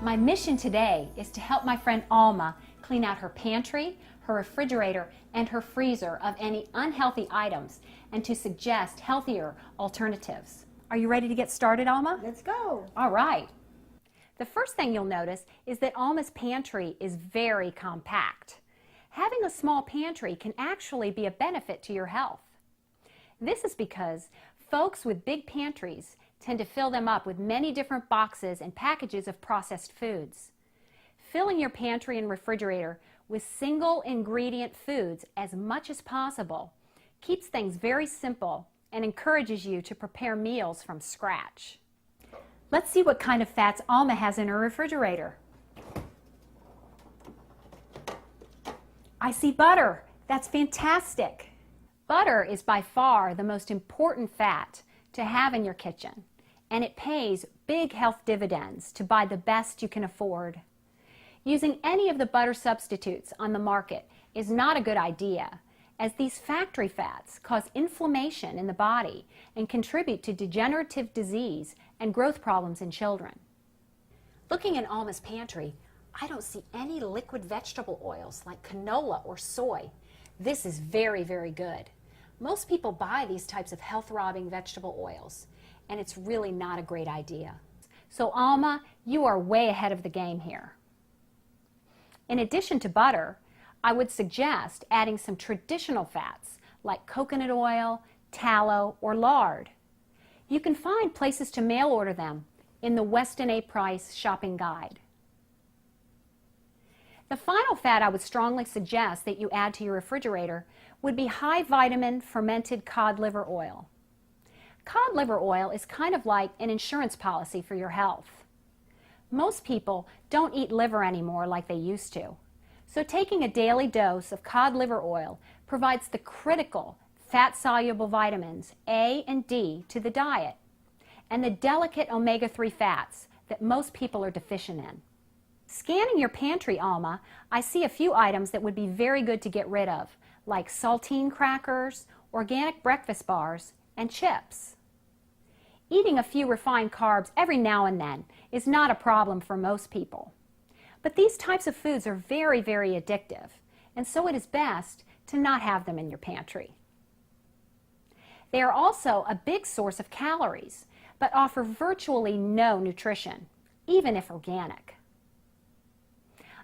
My mission today is to help my friend Alma clean out her pantry, her refrigerator, and her freezer of any unhealthy items and to suggest healthier alternatives. Are you ready to get started, Alma? Let's go. All right. The first thing you'll notice is that Alma's pantry is very compact. Having a small pantry can actually be a benefit to your health. This is because folks with big pantries tend to fill them up with many different boxes and packages of processed foods. Filling your pantry and refrigerator with single ingredient foods as much as possible keeps things very simple and encourages you to prepare meals from scratch. Let's see what kind of fats Alma has in her refrigerator. I see butter. That's fantastic. Butter is by far the most important fat to have in your kitchen, and it pays big health dividends to buy the best you can afford. Using any of the butter substitutes on the market is not a good idea, as these factory fats cause inflammation in the body and contribute to degenerative disease and growth problems in children. Looking in Alma's pantry, I don't see any liquid vegetable oils like canola or soy. This is very, very good. Most people buy these types of health-robbing vegetable oils, and it's really not a great idea. So Alma, you are way ahead of the game here. In addition to butter, I would suggest adding some traditional fats like coconut oil, tallow, or lard. You can find places to mail order them in the Weston A. Price shopping guide. The final fat I would strongly suggest that you add to your refrigerator would be high vitamin fermented cod liver oil. Cod liver oil is kind of like an insurance policy for your health. Most people don't eat liver anymore like they used to, so taking a daily dose of cod liver oil provides the critical fat-soluble vitamins A and D to the diet, and the delicate omega-3 fats that most people are deficient in. Scanning your pantry, Alma, I see a few items that would be very good to get rid of, like saltine crackers, organic breakfast bars, and chips. Eating a few refined carbs every now and then is not a problem for most people. But these types of foods are very, very addictive, and so it is best to not have them in your pantry. They are also a big source of calories, but offer virtually no nutrition, even if organic.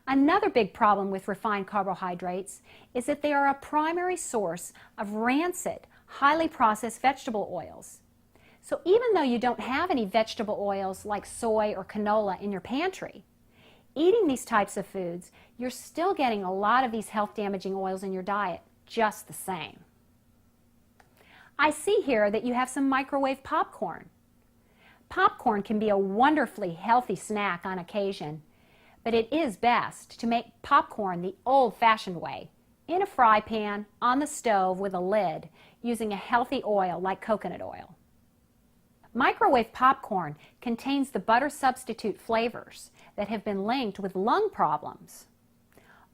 Another big problem with refined carbohydrates is that they are a primary source of rancid, highly processed vegetable oils. So even though you don't have any vegetable oils like soy or canola in your pantry, eating these types of foods, you're still getting a lot of these health-damaging oils in your diet just the same. I see here that you have some microwave popcorn. Popcorn can be a wonderfully healthy snack on occasion, but it is best to make popcorn the old-fashioned way, in a fry pan, on the stove with a lid, using a healthy oil like coconut oil. Microwave popcorn contains the butter substitute flavors that have been linked with lung problems.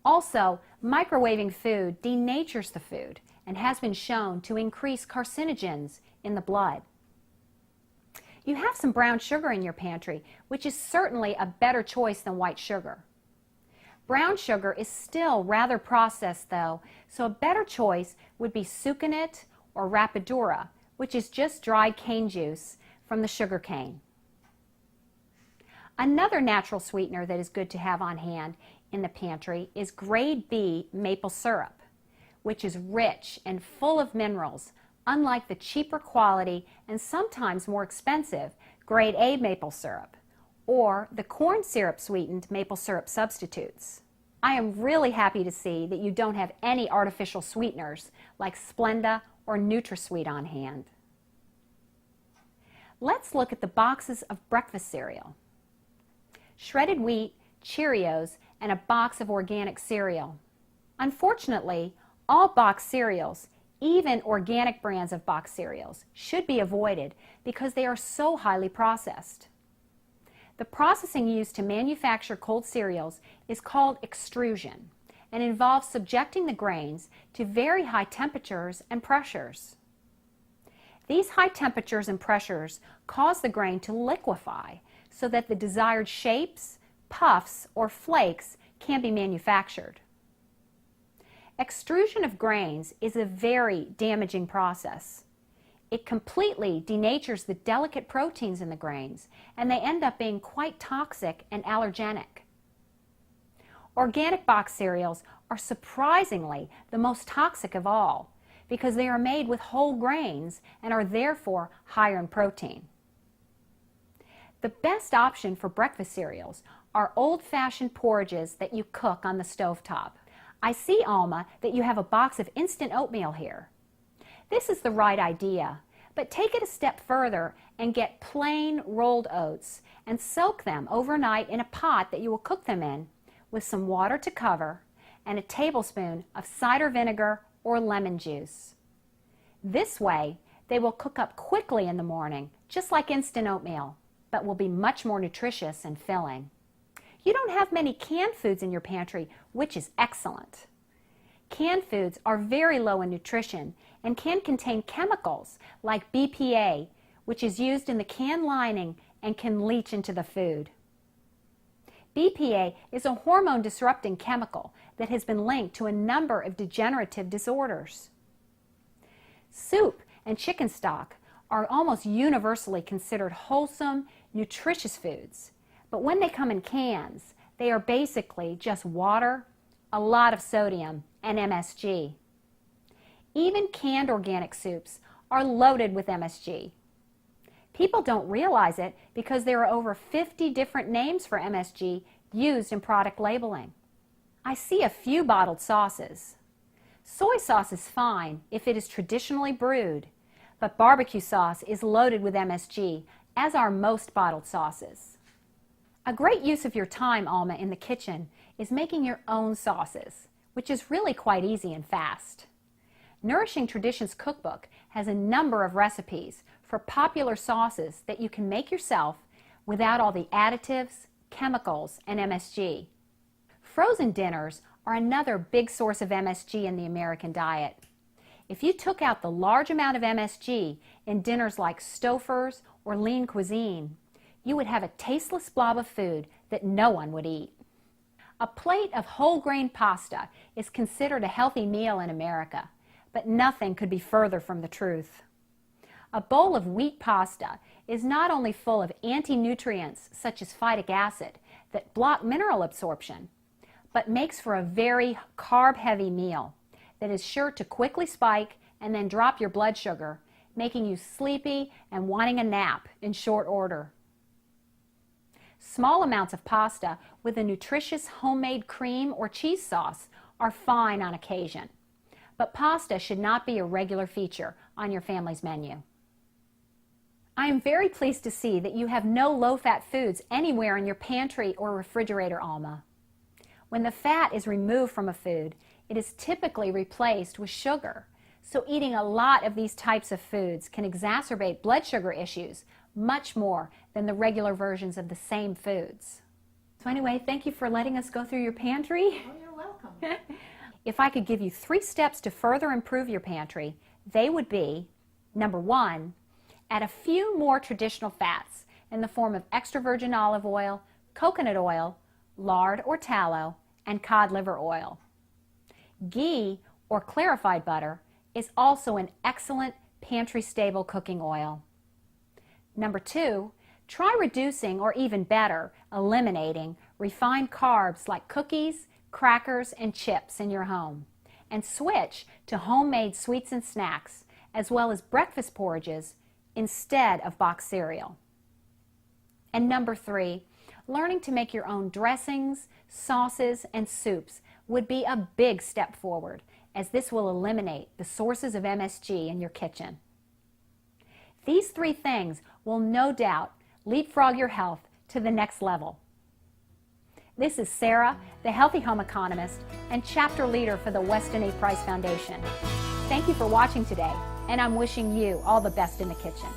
Also, microwaving food denatures the food and has been shown to increase carcinogens in the blood. You have some brown sugar in your pantry, which is certainly a better choice than white sugar. Brown sugar is still rather processed though, so a better choice would be sucanate or rapadura, which is just dried cane juice from the sugar cane. Another natural sweetener that is good to have on hand in the pantry is grade B maple syrup, which is rich and full of minerals, unlike the cheaper quality and sometimes more expensive grade A maple syrup, or the corn syrup sweetened maple syrup substitutes. I am really happy to see that you don't have any artificial sweeteners like Splenda or NutraSweet on hand. Let's look at the boxes of breakfast cereal. Shredded wheat, Cheerios, and a box of organic cereal. Unfortunately, all boxed cereals, even organic brands of boxed cereals, should be avoided because they are so highly processed. The processing used to manufacture cold cereals is called extrusion and involves subjecting the grains to very high temperatures and pressures. These high temperatures and pressures cause the grain to liquefy so that the desired shapes, puffs, or flakes can be manufactured. Extrusion of grains is a very damaging process. It completely denatures the delicate proteins in the grains, and they end up being quite toxic and allergenic. Organic box cereals are surprisingly the most toxic of all because they are made with whole grains and are therefore higher in protein. The best option for breakfast cereals are old-fashioned porridges that you cook on the stovetop. I see, Alma, that you have a box of instant oatmeal here. This is the right idea, but take it a step further and get plain rolled oats and soak them overnight in a pot that you will cook them in with some water to cover and a tablespoon of cider vinegar or lemon juice. This way, they will cook up quickly in the morning, just like instant oatmeal, but will be much more nutritious and filling. You don't have many canned foods in your pantry, which is excellent. Canned foods are very low in nutrition and can contain chemicals like BPA, which is used in the can lining and can leach into the food. BPA is a hormone-disrupting chemical that has been linked to a number of degenerative disorders. Soup and chicken stock are almost universally considered wholesome, nutritious foods, but when they come in cans, they are basically just water, a lot of sodium, and MSG. Even canned organic soups are loaded with MSG. People don't realize it because there are over 50 different names for MSG used in product labeling. I see a few bottled sauces. Soy sauce is fine if it is traditionally brewed, but barbecue sauce is loaded with MSG, as are most bottled sauces. A great use of your time, Alma, in the kitchen is making your own sauces, which is really quite easy and fast. Nourishing Traditions Cookbook has a number of recipes for popular sauces that you can make yourself without all the additives, chemicals, and MSG. Frozen dinners are another big source of MSG in the American diet. If you took out the large amount of MSG in dinners like Stouffer's or lean cuisine, you would have a tasteless blob of food that no one would eat. A plate of whole grain pasta is considered a healthy meal in America, but nothing could be further from the truth. A bowl of wheat pasta is not only full of anti-nutrients such as phytic acid that block mineral absorption, but makes for a very carb-heavy meal that is sure to quickly spike and then drop your blood sugar, making you sleepy and wanting a nap in short order. Small amounts of pasta with a nutritious homemade cream or cheese sauce are fine on occasion, but pasta should not be a regular feature on your family's menu. I am very pleased to see that you have no low-fat foods anywhere in your pantry or refrigerator, Alma. When the fat is removed from a food, it is typically replaced with sugar, so eating a lot of these types of foods can exacerbate blood sugar issues much more than the regular versions of the same foods. So anyway, thank you for letting us go through your pantry. Oh, you're welcome. If I could give you 3 steps to further improve your pantry, they would be, number 1, add a few more traditional fats in the form of extra virgin olive oil, coconut oil, lard or tallow, and cod liver oil. Ghee or clarified butter is also an excellent pantry-stable cooking oil. Number 2, try reducing or even better, eliminating refined carbs like cookies, crackers, and chips in your home, and switch to homemade sweets and snacks, as well as breakfast porridges instead of boxed cereal. And number 3, learning to make your own dressings, sauces, and soups would be a big step forward, as this will eliminate the sources of MSG in your kitchen. These 3 things will no doubt leapfrog your health to the next level. This is Sarah, the Healthy Home Economist and chapter leader for the Weston A. Price Foundation. Thank you for watching today, and I'm wishing you all the best in the kitchen.